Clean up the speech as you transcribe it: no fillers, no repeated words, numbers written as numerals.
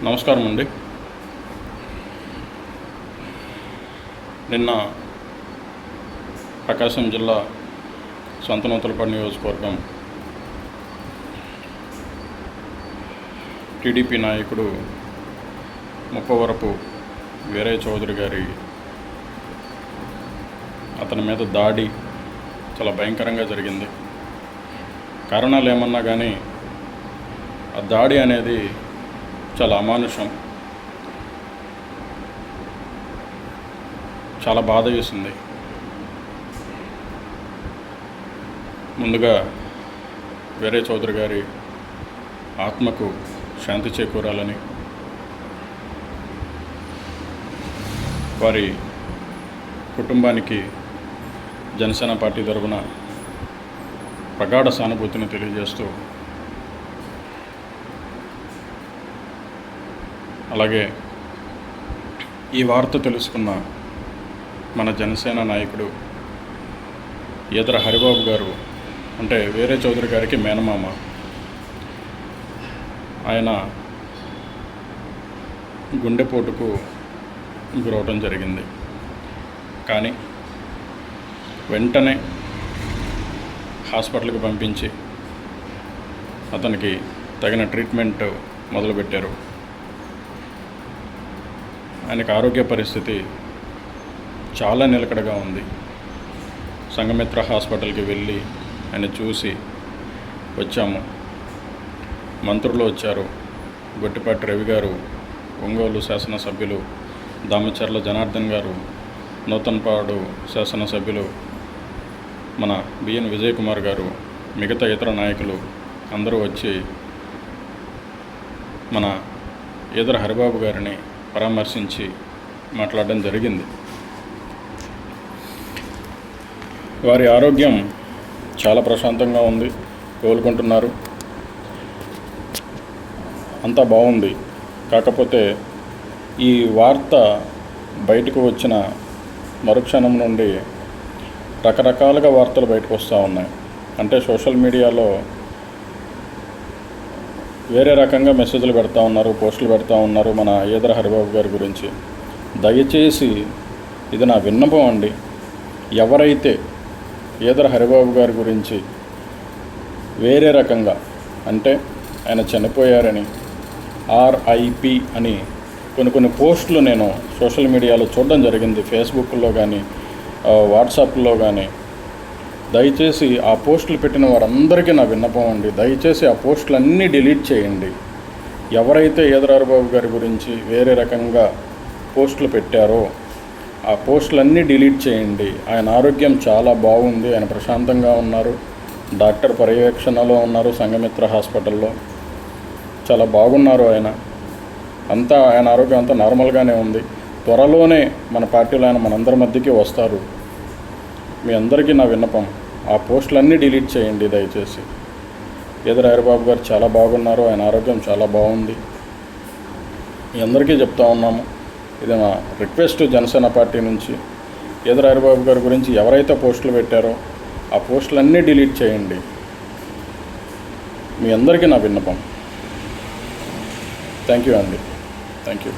నమస్కారం అండి. నిన్న ప్రకాశం జిల్లా సంతనూతలపాడు నియోజకవర్గం టీడీపీ నాయకుడు ముప్పవరపు వీరయ్య చౌదరి గారి అతని మీద దాడి చాలా భయంకరంగా జరిగింది. కారణాలు ఏమన్నా కానీ ఆ దాడి అనేది చాలా అమానుషం, చాలా బాధ వేసింది. ముందుగా వీరయ్య చౌదరి గారి ఆత్మకు శాంతి చేకూరాలని, వారి కుటుంబానికి జనసేన పార్టీ తరపున ప్రగాఢ సానుభూతిని తెలియజేస్తూ, అలాగే ఈ వార్త తెలుసుకున్న మన జనసేన నాయకుడు ఈదర హరిబాబు గారు, అంటే వీరయ్య చౌదరి గారికి మేనమామ, ఆయన గుండెపోటుకు గురవటం జరిగింది. కానీ వెంటనే హాస్పిటల్కి పంపించి అతనికి తగిన ట్రీట్మెంట్ మొదలుపెట్టారు. ఆయనకు ఆరోగ్య పరిస్థితి చాలా నిలకడగా ఉంది. సంఘమిత్ర హాస్పిటల్కి వెళ్ళి ఆయన చూసి వచ్చాము. మంత్రులు వచ్చారు, గొట్టిపాటి రవి గారు, ఒంగోలు శాసనసభ్యులు దామచర్ల జనార్దన్ గారు, నూతన్పాడు శాసనసభ్యులు మన బిఎన్ విజయ్ కుమార్ గారు, మిగతా ఇతర నాయకులు అందరూ వచ్చి మన ఈదర హరిబాబు గారిని పరామర్శించి మాట్లాడడం జరిగింది. వారి ఆరోగ్యం చాలా ప్రశాంతంగా ఉంది, కోలుకుంటున్నారు, అంతా బాగుంది. కాకపోతే ఈ వార్త బయటకు వచ్చిన మరుక్షణం నుండి రకరకాలుగా వార్తలు బయటకు వస్తూ ఉన్నాయి. అంటే సోషల్ మీడియాలో వేరే రకంగా మెసేజ్లు పెడతా ఉన్నారు, పోస్టులు పెడతా ఉన్నారు మన ఈదర హరిబాబు గారి గురించి. దయచేసి ఇది నా విన్నపం అండి. ఎవరైతే ఈదర హరిబాబు గారి గురించి వేరే రకంగా, అంటే ఆయన చనిపోయారని, RIP అని కొన్ని పోస్టులు నేను సోషల్ మీడియాలో చూడడం జరిగింది, ఫేస్బుక్లో కానీ వాట్సాప్లో కానీ. దయచేసి ఆ పోస్టులు పెట్టిన వారందరికీ నా విన్నపం అండి, దయచేసి ఆ పోస్టులన్నీ డిలీట్ చేయండి. ఎవరైతే ఈదర హరిబాబు గారి గురించి వేరే రకంగా పోస్టులు పెట్టారో ఆ పోస్టులన్నీ డిలీట్ చేయండి. ఆయన ఆరోగ్యం చాలా బాగుంది, ఆయన ప్రశాంతంగా ఉన్నారు, డాక్టర్ పర్యవేక్షణలో ఉన్నారు, సంఘమిత్ర హాస్పిటల్లో చాలా బాగున్నారు. ఆయన ఆరోగ్యం అంతా నార్మల్గానే ఉంది. త్వరలోనే మన పార్టీలో ఆయన మనందరి మధ్యకి వస్తారు. మీ అందరికీ నా విన్నపం, ఆ పోస్టులన్నీ డిలీట్ చేయండి దయచేసి. ఈదర హరిబాబు గారు చాలా బాగున్నారు, ఆయన ఆరోగ్యం చాలా బాగుంది. మీ అందరికీ చెప్తా ఉన్నాము, ఇది నా రిక్వెస్ట్ జనసేన పార్టీ నుంచి. ఈదర హరిబాబు గారి గురించి ఎవరైతే పోస్టులు పెట్టారో ఆ పోస్టులన్నీ డిలీట్ చేయండి. మీ అందరికీ నా విన్నపం. థ్యాంక్ యూ అండి, థ్యాంక్ యూ.